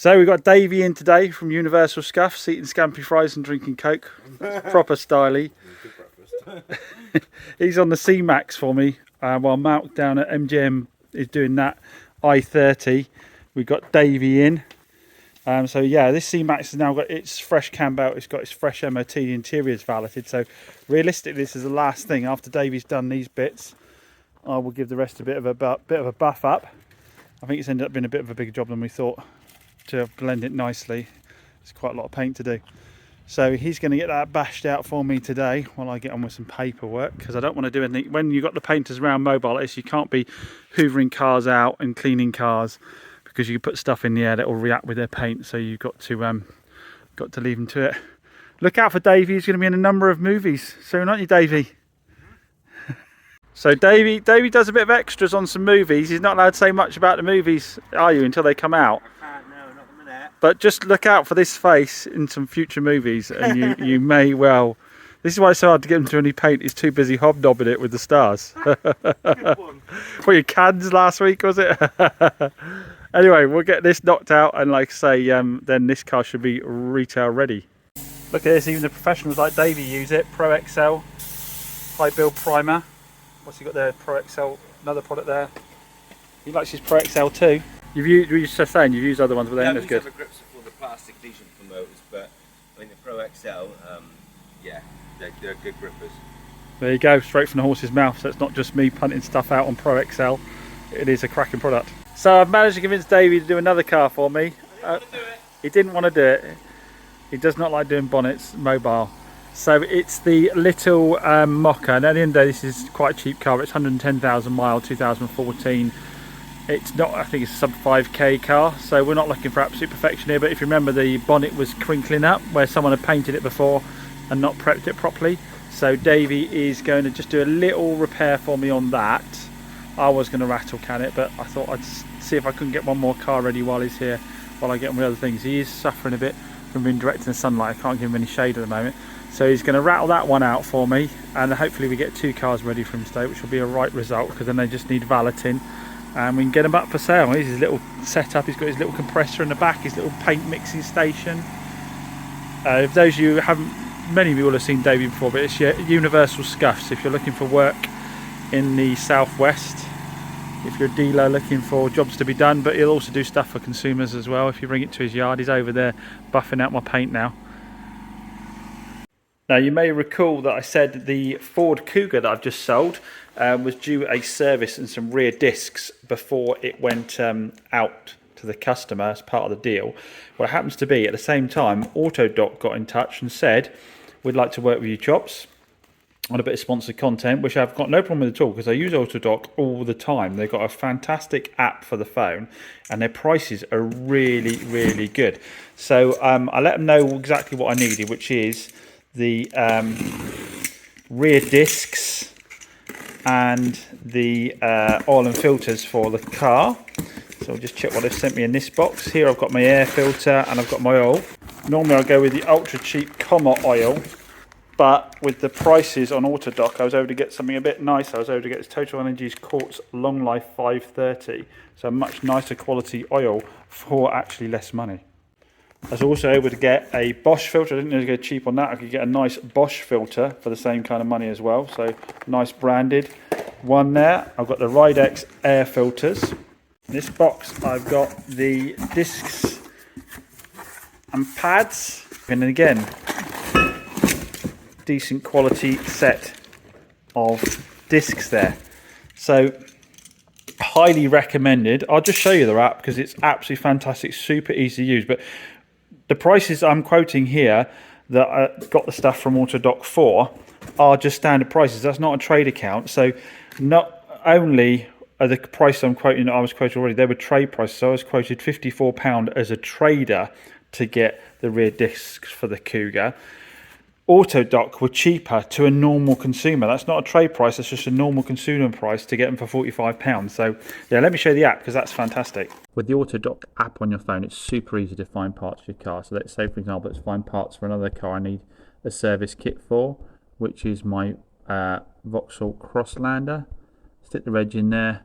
So we've got Davey in today from Universal Scuffs, eating scampi fries and drinking Coke. Proper styly. He's on the C-Max for me, while Malk down at MGM is doing that I-30. We've got Davey in. So yeah, this C-Max has now got its fresh cam belt, it's got its fresh MOT, the interior's valeted. So realistically, this is the last thing. After Davey's done these bits, I will give the rest a bit of a buff up. I think it's ended up being a bit of a bigger job than we thought to blend it nicely. It's quite a lot of paint to do. So he's going to get that bashed out for me today while I get on with some paperwork, because I don't want to do anything. When you've got the painters around mobile, you can't be hoovering cars out and cleaning cars, because you can put stuff in the air that will react with their paint. So you've got to leave them to it. Look out for Davey. He's going to be in a number of movies soon, aren't you, Davey? So Davey does a bit of extras on some movies. He's not allowed to say much about the movies, are you, until they come out? I can't, no, not a minute. But just look out for this face in some future movies, and you may well. This is why it's so hard to get him to any paint. He's too busy hobnobbing it with the stars. Good one. What, your Cannes last week, was it? Anyway, we'll get this knocked out, and like I say, then this car should be retail ready. Look at this, even the professionals like Davey use it. Pro XL high build primer. What's he got there? Pro XL, another product there. He likes his Pro XL too. You were just saying you've used other ones, but they ain't as good. The grips are for the plastic decent for motors, but I mean the Pro XL, yeah, they're good grippers. There you go, straight from the horse's mouth. So it's not just me punting stuff out on Pro XL. It is a cracking product. So I've managed to convince Davey to do another car for me. He didn't want to do it. He does not like doing bonnets mobile. So it's the little Mocha, and at the end of the day, this is quite a cheap car. It's 110,000 mile, 2014. It's not, I think it's a sub 5k car, so we're not looking for absolute perfection here. But if you remember, the bonnet was crinkling up where someone had painted it before and not prepped it properly. So Davey is going to just do a little repair for me on that. I was going to rattle can it, but I thought I'd see if I couldn't get one more car ready while he's here, while I get on with other things. He is suffering a bit from being direct in the sunlight. I can't give him any shade at the moment. So he's going to rattle that one out for me, and hopefully we get 2 cars ready for him today, which will be a right result, because then they just need valeting and we can get them up for sale. Here's his little setup. He's got his little compressor in the back, his little paint mixing station. If those of you haven't, many of you will have seen Davey before, but it's your Universal Scuffs. If you're looking for work in the southwest, if you're a dealer looking for jobs to be done, but he'll also do stuff for consumers as well. If you bring it to his yard, he's over there buffing out my paint now. Now you may recall that I said the Ford Cougar that I've just sold was due a service and some rear discs before it went out to the customer as part of the deal. What happens to be, at the same time, Autodoc got in touch and said, we'd like to work with you chops on a bit of sponsored content, which I've got no problem with at all, because I use Autodoc all the time. They've got a fantastic app for the phone, and their prices are really, really good. So I let them know exactly what I needed, which is the rear discs and the oil and filters for the car. So I'll just check what they've sent me in this box. Here I've got my air filter and I've got my oil. Normally I'll go with the ultra cheap Comma oil, but with the prices on Autodoc, I was able to get something a bit nicer. I was able to get this Total Energies Quartz Long Life 530. So a much nicer quality oil for actually less money. I was also able to get a Bosch filter. I didn't know to go cheap on that. I could get a nice Bosch filter for the same kind of money as well. So nice branded one there. I've got the Ridex air filters. In this box I've got the discs and pads. And then again, decent quality set of discs there. So highly recommended. I'll just show you the app because it's absolutely fantastic, super easy to use. But the prices I'm quoting here that I got the stuff from Autodoc for are just standard prices. That's not a trade account. So not only are the price I'm quoting, I was quoted already, they were trade prices. So I was quoted £54 as a trader to get the rear discs for the Cougar. Autodoc were cheaper to a normal consumer. That's not a trade price, that's just a normal consumer price to get them for £45. So yeah, let me show you the app because that's fantastic. With the Autodoc app on your phone, it's super easy to find parts for your car. So let's say, for example, let's find parts for another car I need a service kit for, which is my Vauxhall Crosslander. Stick the reg in there,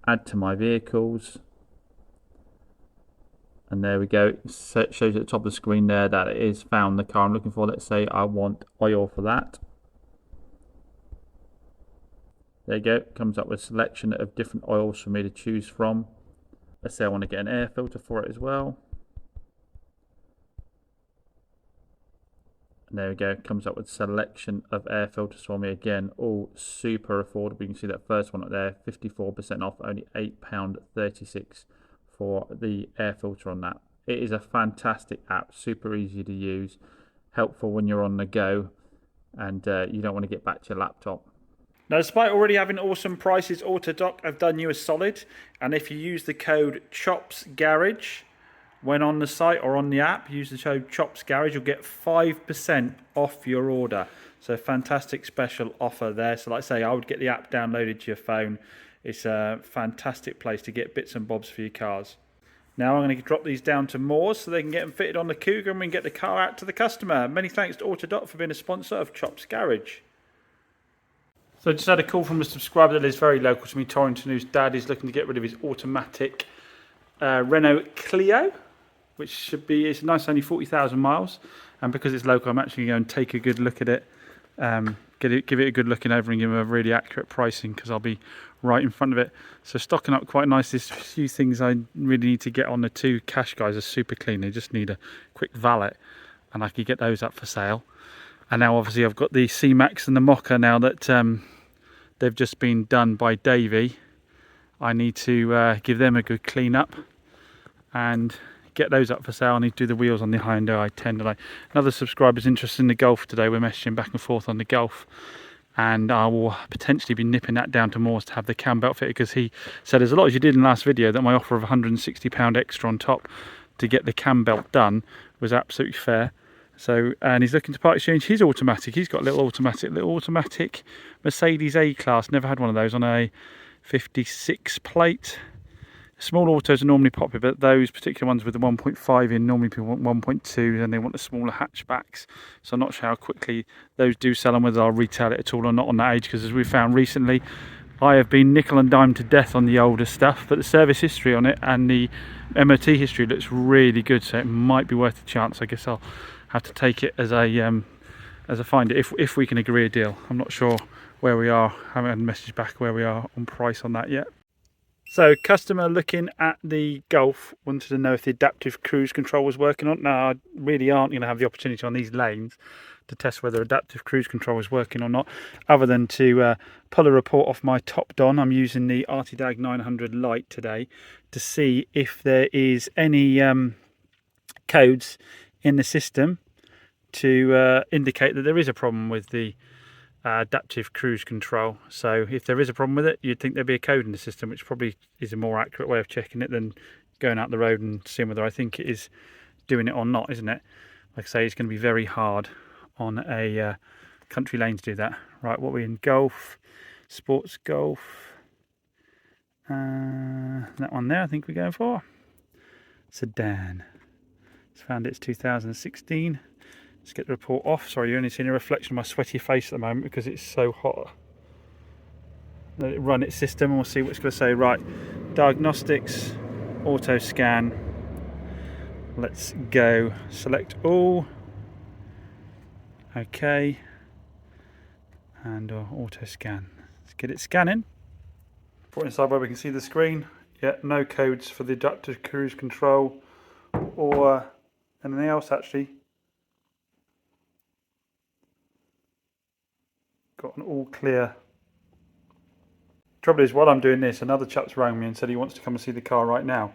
add to my vehicles, And there we go. It shows at the top of the screen there that it is found the car I'm looking for. Let's say I want oil for that. There you go. It comes up with a selection of different oils for me to choose from. Let's say I want to get an air filter for it as well. And there we go. It comes up with a selection of air filters for me. Again, all super affordable. You can see that first one up there, 54% off, only £8.36 for the air filter on that. It is a fantastic app, super easy to use, helpful when you're on the go and you don't want to get back to your laptop. Now, despite already having awesome prices, Autodoc have done you a solid, and if you use the code CHOPSGarage when on the site or on the app, use the code CHOPSGarage, you'll get 5% off your order. So fantastic special offer there. So like I say, I would get the app downloaded to your phone. It's a fantastic place to get bits and bobs for your cars. Now I'm going to drop these down to Moore's so they can get them fitted on the Cougar and we can get the car out to the customer. Many thanks to Autodoc for being a sponsor of Chops Garage. So I just had a call from a subscriber that is very local to me, Torrington, whose dad is looking to get rid of his automatic Renault Clio, which should be, it's nice, only 40,000 miles. And because it's local, I'm actually going to take a good look at it, give it a good looking over and give him a really accurate pricing because I'll be right in front of it. So stocking up quite nice. There's a few things I really need to get on. The two cash guys are super clean. They just need a quick valet and I could get those up for sale. And now obviously I've got the C-Max and the Mocha now that they've just been done by Davey. I need to give them a good clean up and get those up for sale. I need to do the wheels on the Hyundai i10. Another subscriber's interested in the Golf today. We're messaging back and forth on the Golf. And I will potentially be nipping that down to Moore's to have the cam belt fitted because he said, as a lot as you did in the last video, that my offer of £160 extra on top to get the cam belt done was absolutely fair. So, and he's looking to part exchange his automatic. He's got a little automatic Mercedes A-Class. Never had one of those on a 56 plate. Small autos are normally popular, but those particular ones with the 1.5 in, normally people want 1.2 and they want the smaller hatchbacks. So I'm not sure how quickly those do sell and whether I'll retail it at all or not on that age, because as we found recently, I have been nickel and dime to death on the older stuff, but the service history on it and the MOT history looks really good, so it might be worth a chance. I guess I'll have to take it as a find it if we can agree a deal. I'm not sure where we are. I haven't had a message back where we are on price on that yet. So, customer looking at the Golf wanted to know if the adaptive cruise control was working on. Now, I really aren't going to have the opportunity on these lanes to test whether adaptive cruise control is working or not, other than to pull a report off my top Don. I'm using the RTDAG 900 Lite today to see if there is any codes in the system to indicate that there is a problem with the adaptive cruise control. So if there is a problem with it, you'd think there'd be a code in the system, which probably is a more accurate way of checking it than going out the road and seeing whether I think it is doing it or not, isn't it? Like I say, it's going to be very hard on a country lane to do that. Right, what are we in? Golf, sports golf, that one there I think we're going for. Sedan. It's found it's 2016. Let's get the report off. Sorry, you're only seeing a reflection of my sweaty face at the moment because it's so hot. Let it run its system and we'll see what it's going to say. Right, diagnostics, auto scan. Let's go. Select all. Okay. And auto scan. Let's get it scanning. Put inside where we can see the screen. Yeah, no codes for the adaptive cruise control or anything else actually. Got an all clear. Trouble is, while I'm doing this, another chap's rang me and said he wants to come and see the car right now.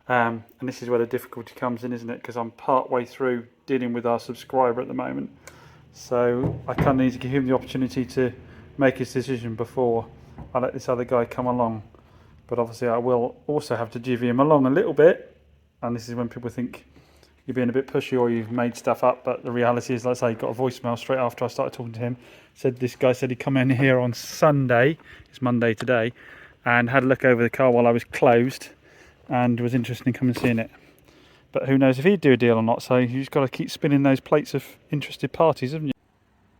And this is where the difficulty comes in, isn't it? Because I'm part way through dealing with our subscriber at the moment. So I kind of need to give him the opportunity to make his decision before I let this other guy come along. But obviously I will also have to divvy him along a little bit. And this is when people think you're being a bit pushy or you've made stuff up, but the reality is, let's say, I got a voicemail straight after I started talking to him. This guy said he'd come in here on Sunday, it's Monday today, and had a look over the car while I was closed and was interested in coming and seeing it. But who knows if he'd do a deal or not, so you've just got to keep spinning those plates of interested parties, haven't you?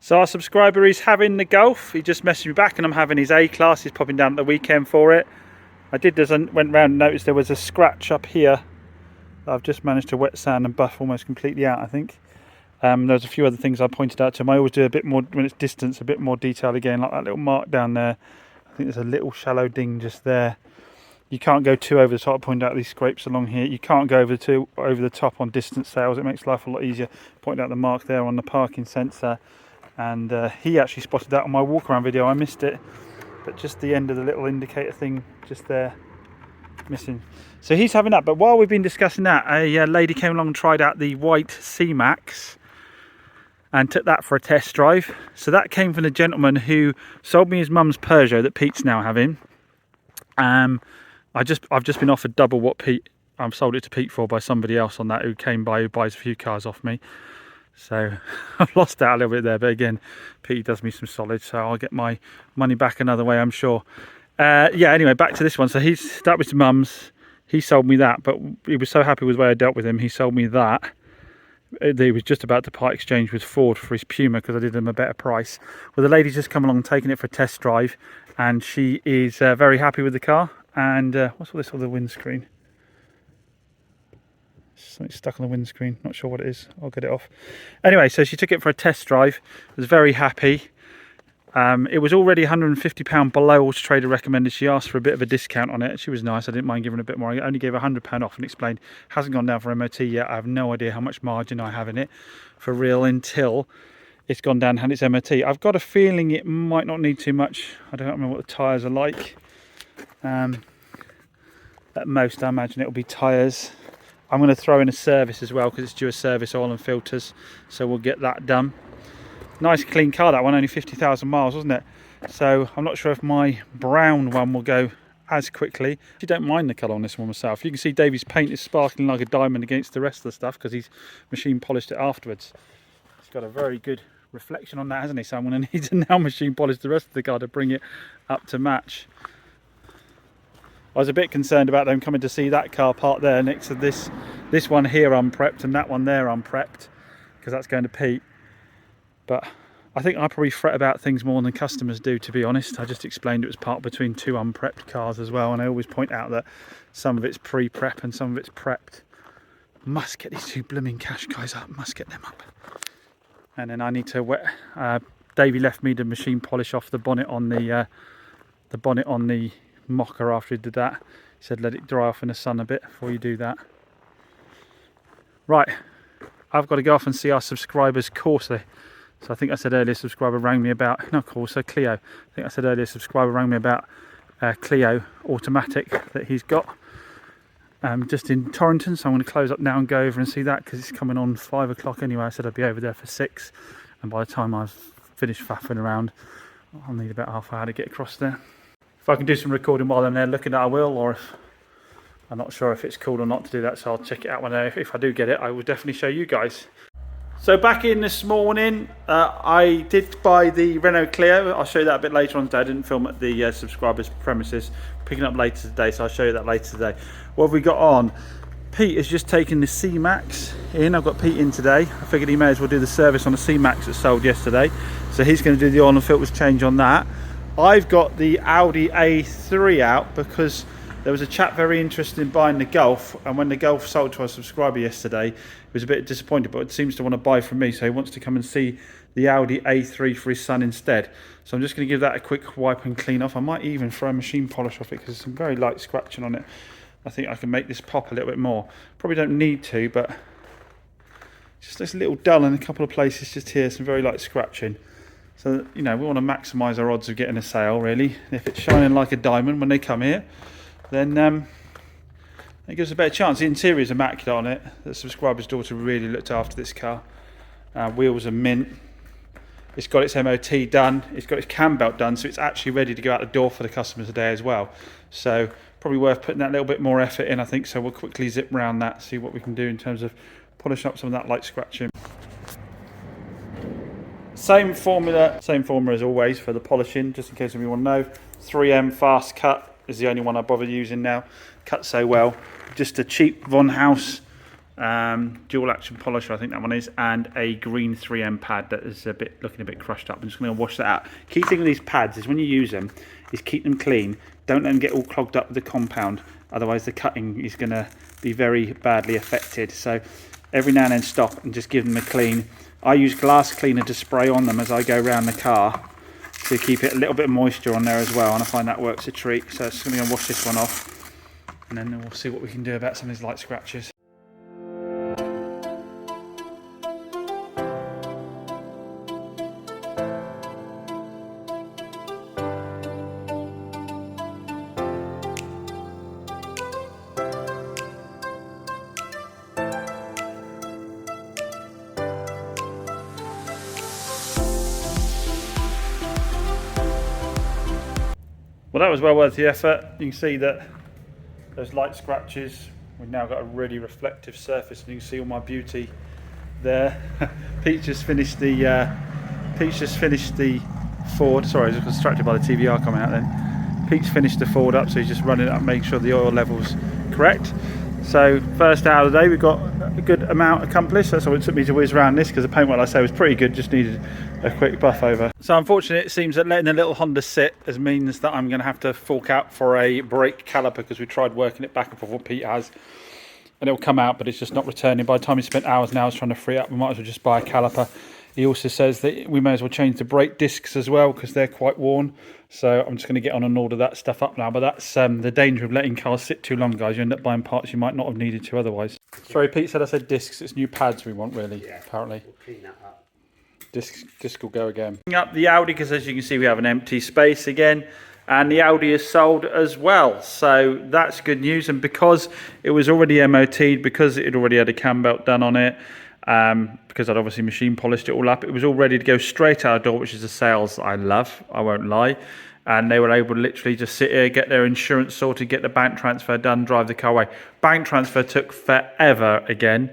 So our subscriber is having the Golf. He just messaged me back and I'm having his A-Class. He's popping down at the weekend for it. I did, as I went round and noticed there was a scratch up here that I've just managed to wet sand and buff almost completely out, I think. There's a few other things I pointed out to him. I always do a bit more, when it's distance, a bit more detail again, like that little mark down there. I think there's a little shallow ding just there. You can't go too over the top. I pointed out these scrapes along here. You can't go over the top on distance sails. It makes life a lot easier. Pointed out the mark there on the parking sensor, and he actually spotted that on my walk around video. I missed it, but just the end of the little indicator thing just there, missing. So he's having that. But while we've been discussing that, a lady came along and tried out the white C-Max and took that for a test drive. So that came from the gentleman who sold me his mum's Peugeot that Pete's now having. I've just been offered double what Pete, I've sold it to Pete for by somebody else on that who came by, who buys a few cars off me. So I've lost out a little bit there, but again, Pete does me some solid, so I'll get my money back another way, I'm sure. Yeah, anyway, back to this one. So that was mum's. He sold me that, but he was so happy with the way I dealt with him, he sold me that. He was just about to part exchange with Ford for his Puma because I did him a better price. Well, the lady's just come along taking it for a test drive, and she is very happy with the car. And what's all this on the windscreen? Something stuck on the windscreen, not sure what it is. I'll get it off. Anyway, so she took it for a test drive, was very happy. It was already £150 below Auto Trader recommended. She asked for a bit of a discount on it. She was nice. I didn't mind giving a bit more. I only gave £100 off and explained hasn't gone down for MOT yet. I have no idea how much margin I have in it for real until it's gone down and had its MOT. I've got a feeling it might not need too much. I don't remember what the tyres are like. At most, I imagine it'll be tyres. I'm going to throw in a service as well because it's due a service, oil and filters. So we'll get that done. Nice clean car, that one, only 50,000 miles, wasn't it? So I'm not sure if my brown one will go as quickly. I don't mind the colour on this one myself. You can see Davey's paint is sparkling like a diamond against the rest of the stuff because he's machine polished it afterwards. He's got a very good reflection on that, hasn't he? So I'm going to need to now machine polish the rest of the car to bring it up to match. I was a bit concerned about them coming to see that car parked there next to this one here unprepped and that one there unprepped because that's going to Pete. But I think I probably fret about things more than customers do, to be honest. I just explained it was parked between two unprepped cars as well, and I always point out that some of it's pre-prep and some of it's prepped. Must get these two blooming cash guys up, must get them up. And then I need to wet. Davey left me to machine polish off the bonnet on the Mocha after he did that. He said let it dry off in the sun a bit before you do that. Right, I've got to go off and see our subscribers' Corsa. So I think I said earlier, subscriber rang me about, not Corsa, Clio. I think I said earlier, subscriber rang me about Clio automatic that he's got just in Torrington. So I'm going to close up now and go over and see that because it's coming on 5 o'clock anyway. I said I'd be over there for 6, and by the time I've finished faffing around, I'll need about half an hour to get across there. If I can do some recording while I'm there looking at it, I will, or if I'm not sure if it's cool or not to do that, so I'll check it out when if I do get it, I will definitely show you guys. So back in this morning, I did buy the Renault Clio. I'll show you that a bit later on today. I didn't film at the subscribers' premises. Picking up later today, so I'll show you that later today. What have we got on? Pete has just taken the C-Max in. I've got Pete in today. I figured he may as well do the service on the C-Max that sold yesterday. So he's going to do the oil and filters change on that. I've got the Audi A3 out because there was a chap very interested in buying the Golf, and when the Golf sold to our subscriber yesterday, he was a bit disappointed, but seems to want to buy from me, so he wants to come and see the Audi A3 for his son instead. So I'm just going to give that a quick wipe and clean off. I might even throw a machine polish off it because there's some very light scratching on it. I think I can make this pop a little bit more. Probably don't need to, but just this little dull in a couple of places just here, some very light scratching. So, you know, we want to maximise our odds of getting a sale, really. And if it's shining like a diamond when they come here, then it gives us a better chance. The interior is immaculate on it. The subscriber's daughter really looked after this car. Wheels are mint. It's got its MOT done. It's got its cam belt done, so it's actually ready to go out the door for the customer today as well. So probably worth putting that little bit more effort in, I think. So we'll quickly zip around that, see what we can do in terms of polishing up some of that light scratching. Same formula as always for the polishing, just in case you want to know. 3M Fast Cut is the only one I bother using now. Cuts so well. Just a cheap Von House dual action polisher, I think that one is, and a green 3M pad that is looking a bit crushed up. I'm just going to wash that out. Key thing with these pads is when you use them is keep them clean. Don't let them get all clogged up with the compound. Otherwise the cutting is going to be very badly affected. So every now and then stop and just give them a clean. I use glass cleaner to spray on them as I go around the car to keep it a little bit of moisture on there as well, and I find that works a treat. So I'm just going to wash this one off, and then we'll see what we can do about some of these light scratches. Well, that was well worth the effort. You can see that those light scratches, we've now got a really reflective surface, and you can see all my beauty there. Pete's just finished the Ford. Sorry, I was distracted by the TVR coming out then. Pete's finished the Ford up, so he's just running it up, making sure the oil level's correct. So first hour of the day, we've got a good amount accomplished. That's why it took me to whiz around this, because the paint, like I say, was pretty good, just needed a quick buff over. So unfortunately, it seems that letting a little Honda sit means that I'm going to have to fork out for a brake caliper, because we tried working it back and forth, what Pete has, and it'll come out, but it's just not returning. By the time he spent hours and hours trying to free it up, we might as well just buy a caliper. He also says that we may as well change the brake discs as well, because they're quite worn. So I'm just going to get on and order that stuff up now. But that's the danger of letting cars sit too long, guys. You end up buying parts you might not have needed to otherwise. Sorry, Pete said I said discs. It's new pads we want, really, yeah, apparently. We'll clean that up. Disc will go again. Up the Audi, because as you can see, we have an empty space again. And the Audi is sold as well. So that's good news. And because it was already MOT'd, because it had already had a cam belt done on it, because I'd obviously machine polished it all up, it was all ready to go straight out the door, which is a sales I love, I won't lie. And they were able to literally just sit here, get their insurance sorted, get the bank transfer done, drive the car away. Bank transfer took forever again.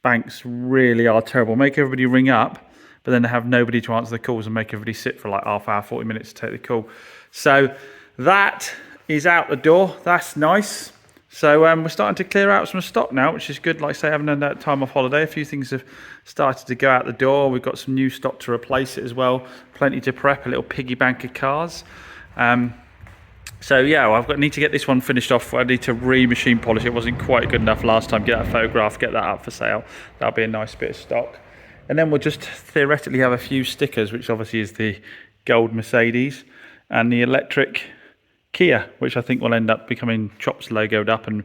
Banks really are terrible. Make everybody ring up, but then they have nobody to answer the calls and make everybody sit for like half hour, 40 minutes to take the call. So that is out the door. That's nice. So we're starting to clear out some stock now, which is good. Like I say, I haven't done that time off holiday. A few things have started to go out the door. We've got some new stock to replace it as well. Plenty to prep, a little piggy bank of cars. So yeah, well, need to get this one finished off. I need to re-machine polish. It wasn't quite good enough last time. Get that photograph, get that up for sale. That'll be a nice bit of stock. And then we'll just theoretically have a few stickers, which obviously is the gold Mercedes and the electric Kia, which I think will end up becoming Chops logoed up, and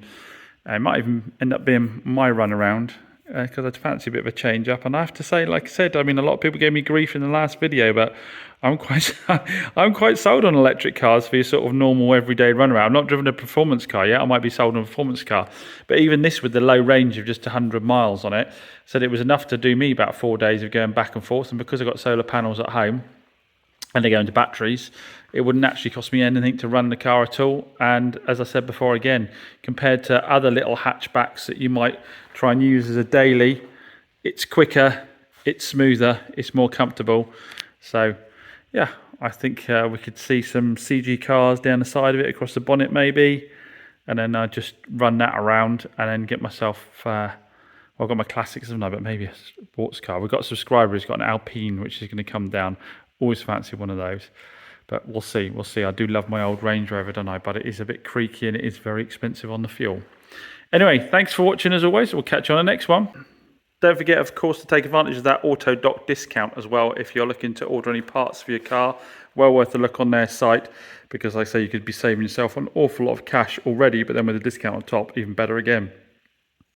it might even end up being my runaround, because I'd fancy a bit of a change up. And I have to say, like I said, I mean, a lot of people gave me grief in the last video, but I'm quite sold on electric cars for your sort of normal everyday runaround. I've not driven a performance car yet. I might be sold on a performance car, but even this with the low range of just 100 miles on it, said it was enough to do me about 4 days of going back and forth. And because I've got solar panels at home and they go into batteries, it wouldn't actually cost me anything to run the car at all. And as I said before, again, compared to other little hatchbacks that you might try and use as a daily, it's quicker, it's smoother, it's more comfortable. So yeah, I think we could see some CG cars down the side of it, across the bonnet maybe, and then just run that around and then get myself, well, I've got my classics, haven't I, but maybe a sports car. We've got a subscriber who's got an Alpine, which is going to come down. Always fancy one of those. But we'll see, we'll see. I do love my old Range Rover, don't I? But it is a bit creaky and it is very expensive on the fuel. Anyway, thanks for watching as always. We'll catch you on the next one. Don't forget, of course, to take advantage of that auto dock discount as well if you're looking to order any parts for your car. Well worth a look on their site, because like I say, you could be saving yourself an awful lot of cash already, but then with a discount on top, even better again.